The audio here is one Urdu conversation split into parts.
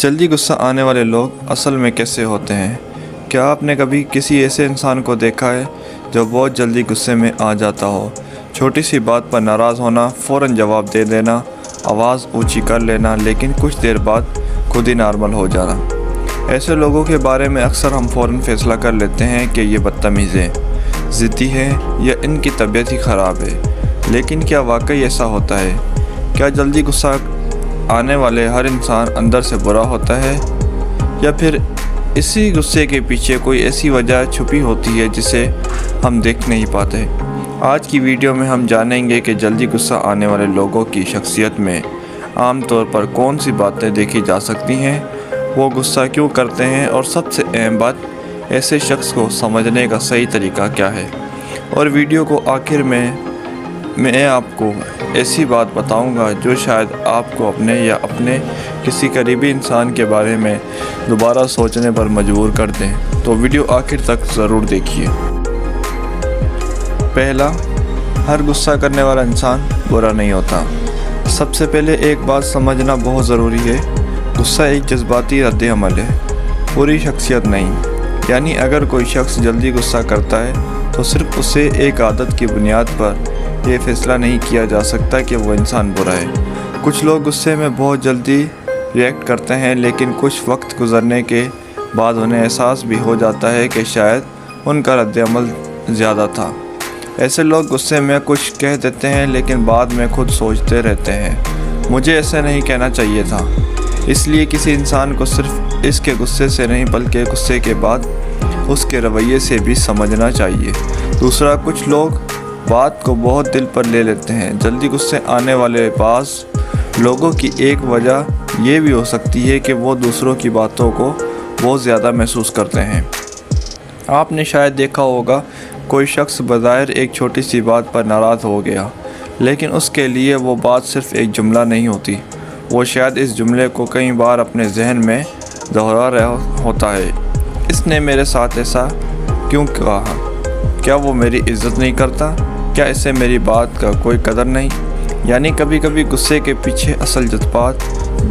جلدی غصہ آنے والے لوگ اصل میں کیسے ہوتے ہیں؟ کیا آپ نے کبھی کسی ایسے انسان کو دیکھا ہے جو بہت جلدی غصے میں آ جاتا ہو؟ چھوٹی سی بات پر ناراض ہونا، فوراً جواب دے دینا، آواز اونچی کر لینا، لیکن کچھ دیر بعد خود ہی نارمل ہو جانا۔ ایسے لوگوں کے بارے میں اکثر ہم فوراً فیصلہ کر لیتے ہیں کہ یہ بدتمیز ہیں، ضدی ہیں یا ان کی طبیعت ہی خراب ہے۔ لیکن کیا واقعی ایسا ہوتا ہے؟ کیا جلدی غصہ آنے والے ہر انسان اندر سے برا ہوتا ہے، یا پھر اسی غصے کے پیچھے کوئی ایسی وجہ چھپی ہوتی ہے جسے ہم دیکھ نہیں پاتے؟ آج کی ویڈیو میں ہم جانیں گے کہ جلدی غصہ آنے والے لوگوں کی شخصیت میں عام طور پر کون سی باتیں دیکھی جا سکتی ہیں، وہ غصہ کیوں کرتے ہیں، اور سب سے اہم بات، ایسے شخص کو سمجھنے کا صحیح طریقہ کیا ہے۔ اور ویڈیو کو آخر میں آپ کو ایسی بات بتاؤں گا جو شاید آپ کو اپنے یا اپنے کسی قریبی انسان کے بارے میں دوبارہ سوچنے پر مجبور کر دیں، تو ویڈیو آخر تک ضرور دیکھیے۔ پہلا، ہر غصہ کرنے والا انسان برا نہیں ہوتا۔ سب سے پہلے ایک بات سمجھنا بہت ضروری ہے، غصہ ایک جذباتی رد عمل ہے، پوری شخصیت نہیں۔ یعنی اگر کوئی شخص جلدی غصہ کرتا ہے تو صرف اسے ایک عادت کی بنیاد پر یہ فیصلہ نہیں کیا جا سکتا کہ وہ انسان برا ہے۔ کچھ لوگ غصے میں بہت جلدی ریئیکٹ کرتے ہیں، لیکن کچھ وقت گزرنے کے بعد انہیں احساس بھی ہو جاتا ہے کہ شاید ان کا رد عمل زیادہ تھا۔ ایسے لوگ غصے میں کچھ کہہ دیتے ہیں لیکن بعد میں خود سوچتے رہتے ہیں، مجھے ایسے نہیں کہنا چاہیے تھا۔ اس لیے کسی انسان کو صرف اس کے غصے سے نہیں بلکہ غصے کے بعد اس کے رویے سے بھی سمجھنا چاہیے۔ دوسرا، کچھ لوگ بات کو بہت دل پر لے لیتے ہیں۔ جلدی غصے آنے والے بعض لوگوں کی ایک وجہ یہ بھی ہو سکتی ہے کہ وہ دوسروں کی باتوں کو بہت زیادہ محسوس کرتے ہیں۔ آپ نے شاید دیکھا ہوگا، کوئی شخص بظاہر ایک چھوٹی سی بات پر ناراض ہو گیا، لیکن اس کے لیے وہ بات صرف ایک جملہ نہیں ہوتی، وہ شاید اس جملے کو کئی بار اپنے ذہن میں دہرا رہا ہوتا ہے۔ اس نے میرے ساتھ ایسا کیوں کہا؟ کیا وہ میری عزت نہیں کرتا؟ کیا اسے میری بات کا کوئی قدر نہیں؟ یعنی کبھی کبھی غصے کے پیچھے اصل جذبات،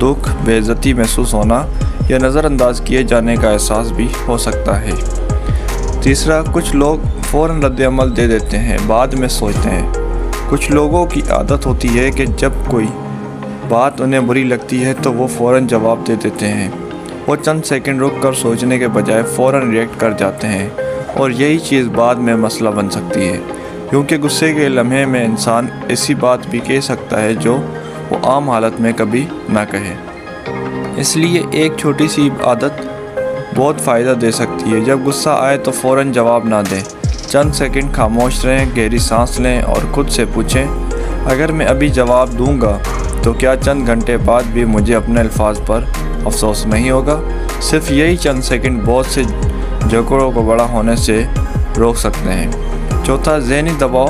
دکھ، بے عزتی محسوس ہونا یا نظر انداز کیے جانے کا احساس بھی ہو سکتا ہے۔ تیسرا، کچھ لوگ فوراً رد عمل دے دیتے ہیں، بعد میں سوچتے ہیں۔ کچھ لوگوں کی عادت ہوتی ہے کہ جب کوئی بات انہیں بری لگتی ہے تو وہ فوراً جواب دے دیتے ہیں۔ وہ چند سیکنڈ رک کر سوچنے کے بجائے فوراً ریئیکٹ کر جاتے ہیں، اور یہی چیز بعد میں مسئلہ بن سکتی ہے، کیونکہ غصے کے لمحے میں انسان ایسی بات بھی کہہ سکتا ہے جو وہ عام حالت میں کبھی نہ کہے۔ اس لیے ایک چھوٹی سی عادت بہت فائدہ دے سکتی ہے۔ جب غصہ آئے تو فوراً جواب نہ دیں، چند سیکنڈ خاموش رہیں، گہری سانس لیں اور خود سے پوچھیں، اگر میں ابھی جواب دوں گا تو کیا چند گھنٹے بعد بھی مجھے اپنے الفاظ پر افسوس نہیں ہوگا؟ صرف یہی چند سیکنڈ بہت سے جھگڑوں کو بڑا ہونے سے روک سکتے ہیں۔ چوتھا، ذہنی دباؤ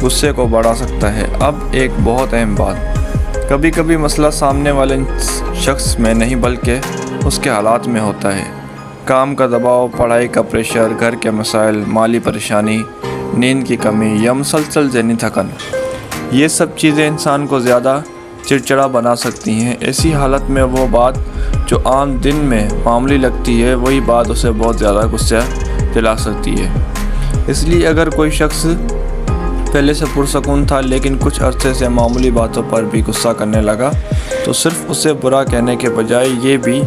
غصے کو بڑھا سکتا ہے۔ اب ایک بہت اہم بات، کبھی کبھی مسئلہ سامنے والے شخص میں نہیں بلکہ اس کے حالات میں ہوتا ہے۔ کام کا دباؤ، پڑھائی کا پریشر، گھر کے مسائل، مالی پریشانی، نیند کی کمی یا مسلسل ذہنی تھکن، یہ سب چیزیں انسان کو زیادہ چڑچڑا بنا سکتی ہیں۔ ایسی حالت میں وہ بات جو عام دن میں معمولی لگتی ہے، وہی بات اسے بہت زیادہ غصہ دلا سکتی ہے۔ اس لیے اگر کوئی شخص پہلے سے پرسکون تھا لیکن کچھ عرصے سے معمولی باتوں پر بھی غصہ کرنے لگا، تو صرف اسے برا کہنے کے بجائے یہ بھی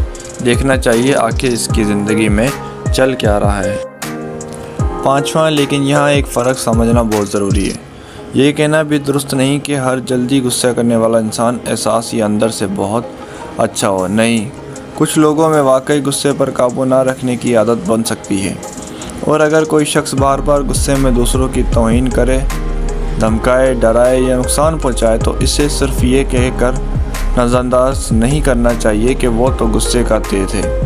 دیکھنا چاہیے آخر اس کی زندگی میں چل کیا رہا ہے۔ پانچواں، لیکن یہاں ایک فرق سمجھنا بہت ضروری ہے۔ یہ کہنا بھی درست نہیں کہ ہر جلدی غصہ کرنے والا انسان احساس یا اندر سے بہت اچھا ہو۔ نہیں، کچھ لوگوں میں واقعی غصے پر قابو نہ رکھنے کی عادت بن سکتی ہے، اور اگر کوئی شخص بار بار غصے میں دوسروں کی توہین کرے، دھمکائے، ڈرائے یا نقصان پہنچائے تو اسے صرف یہ کہہ کر نظر انداز نہیں کرنا چاہیے کہ وہ تو غصے کا تیز ہے۔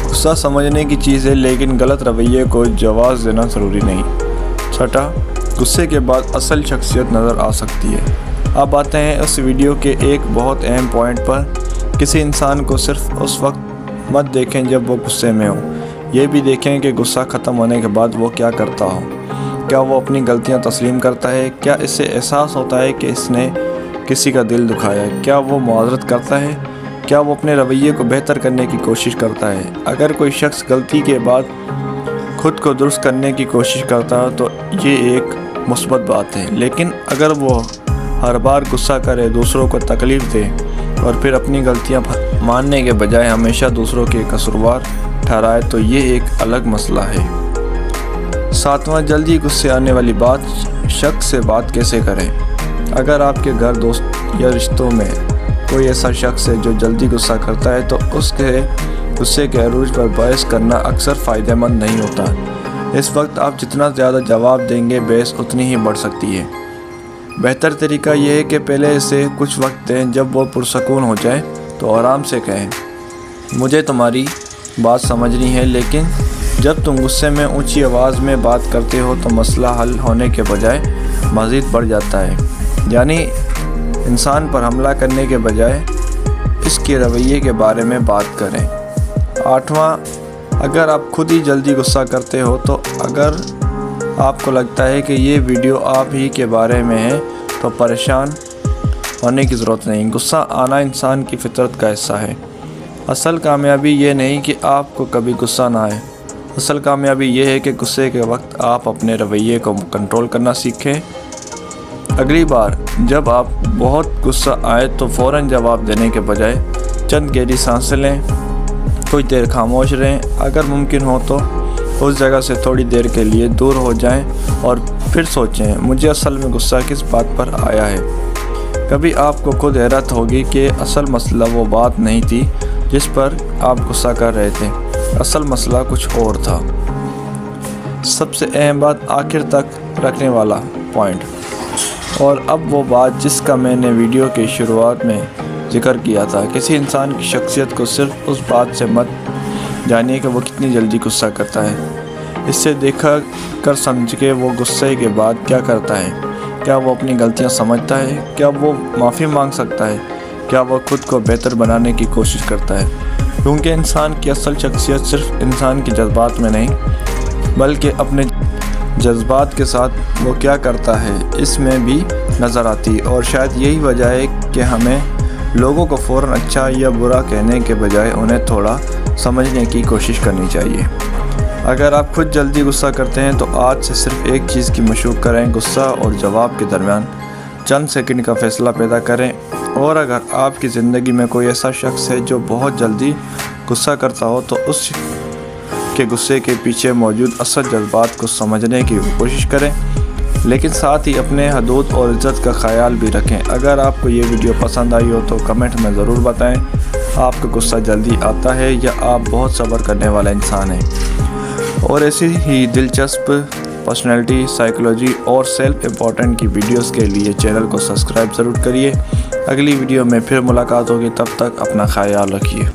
غصہ سمجھنے کی چیز ہے، لیکن غلط رویے کو جواز دینا ضروری نہیں۔ چھٹا، غصے کے بعد اصل شخصیت نظر آ سکتی ہے۔ اب آتے ہیں اس ویڈیو کے ایک بہت اہم پوائنٹ پر، کسی انسان کو صرف اس وقت مت دیکھیں جب وہ غصے میں ہو، یہ بھی دیکھیں کہ غصہ ختم ہونے کے بعد وہ کیا کرتا ہو۔ کیا وہ اپنی غلطیاں تسلیم کرتا ہے؟ کیا اسے احساس ہوتا ہے کہ اس نے کسی کا دل دکھایا ہے؟ کیا وہ معذرت کرتا ہے کیا وہ اپنے رویے کو بہتر کرنے کی کوشش کرتا ہے؟ اگر کوئی شخص غلطی کے بعد خود کو درست کرنے کی کوشش کرتا ہے تو یہ ایک مثبت بات ہے، لیکن اگر وہ ہر بار غصہ کرے، دوسروں کو تکلیف دے اور پھر اپنی غلطیاں ماننے کے بجائے ہمیشہ دوسروں کے قصوروار ٹھہرائے تو یہ ایک الگ مسئلہ ہے۔ 7واں، جلدی غصے آنے والی بات، شخص سے بات کیسے کریں؟ اگر آپ کے گھر، دوست یا رشتوں میں کوئی ایسا شخص ہے جو جلدی غصہ کرتا ہے تو اس کے غصے کے عروج پر بحث کرنا اکثر فائدہ مند نہیں ہوتا۔ اس وقت آپ جتنا زیادہ جواب دیں گے بحث اتنی ہی بڑھ سکتی ہے۔ بہتر طریقہ یہ ہے کہ پہلے سے کچھ وقت دیں، جب وہ پرسکون ہو جائے تو آرام سے کہیں، مجھے تمہاری بات سمجھنی ہے، لیکن جب تم غصے میں اونچی آواز میں بات کرتے ہو تو مسئلہ حل ہونے کے بجائے مزید بڑھ جاتا ہے۔ یعنی انسان پر حملہ کرنے کے بجائے اس کے رویے کے بارے میں بات کریں۔ 8واں، اگر آپ خود ہی جلدی غصہ کرتے ہو تو اگر آپ کو لگتا ہے کہ یہ ویڈیو آپ ہی کے بارے میں ہے تو پریشان ہونے کی ضرورت نہیں۔ غصہ آنا انسان کی فطرت کا حصہ ہے۔ اصل کامیابی یہ نہیں کہ آپ کو کبھی غصہ نہ آئے، اصل کامیابی یہ ہے کہ غصے کے وقت آپ اپنے رویے کو کنٹرول کرنا سیکھیں۔ اگلی بار جب آپ بہت غصہ آئے تو فوراً جواب دینے کے بجائے چند گہری سانسیں لیں، کچھ دیر خاموش رہیں، اگر ممکن ہو تو اس جگہ سے تھوڑی دیر کے لیے دور ہو جائیں اور پھر سوچیں مجھے اصل میں غصہ کس بات پر آیا ہے۔ کبھی آپ کو خود حیرت ہوگی کہ اصل مسئلہ وہ بات نہیں تھی جس پر آپ غصہ کر رہے تھے، اصل مسئلہ کچھ اور تھا۔ سب سے اہم بات، آخر تک رکھنے والا پوائنٹ، اور اب وہ بات جس کا میں نے ویڈیو کی شروعات میں ذکر کیا تھا، کسی انسان کی شخصیت کو صرف اس بات سے مت جانیے کہ وہ کتنی جلدی غصہ کرتا ہے، اس سے دیکھا کر سمجھ کے وہ غصے کے بعد کیا کرتا ہے۔ کیا وہ اپنی غلطیاں سمجھتا ہے؟ کیا وہ معافی مانگ سکتا ہے؟ کیا وہ خود کو بہتر بنانے کی کوشش کرتا ہے؟ کیونکہ انسان کی اصل شخصیت صرف انسان کے جذبات میں نہیں بلکہ اپنے جذبات کے ساتھ وہ کیا کرتا ہے اس میں بھی نظر آتی، اور شاید یہی وجہ ہے کہ ہمیں لوگوں کو فوراً اچھا یا برا کہنے کے بجائے انہیں تھوڑا سمجھنے کی کوشش کرنی چاہیے۔ اگر آپ خود جلدی غصہ کرتے ہیں تو آج سے صرف ایک چیز کی مشق کریں، غصہ اور جواب کے درمیان چند سیکنڈ کا فاصلہ پیدا کریں۔ اور اگر آپ کی زندگی میں کوئی ایسا شخص ہے جو بہت جلدی غصہ کرتا ہو تو اس کے غصے کے پیچھے موجود اصل جذبات کو سمجھنے کی کوشش کریں، لیکن ساتھ ہی اپنے حدود اور عزت کا خیال بھی رکھیں۔ اگر آپ کو یہ ویڈیو پسند آئی ہو تو کمنٹ میں ضرور بتائیں آپ کو غصہ جلدی آتا ہے یا آپ بہت صبر کرنے والا انسان ہیں۔ اور ایسی ہی دلچسپ پرسنالٹی، سائیکالوجی اور سیلف امپورٹنٹ کی ویڈیوز کے لیے چینل کو سبسکرائب ضرور کریے۔ اگلی ویڈیو میں پھر ملاقات ہوگی، تب تک اپنا خیال رکھیے۔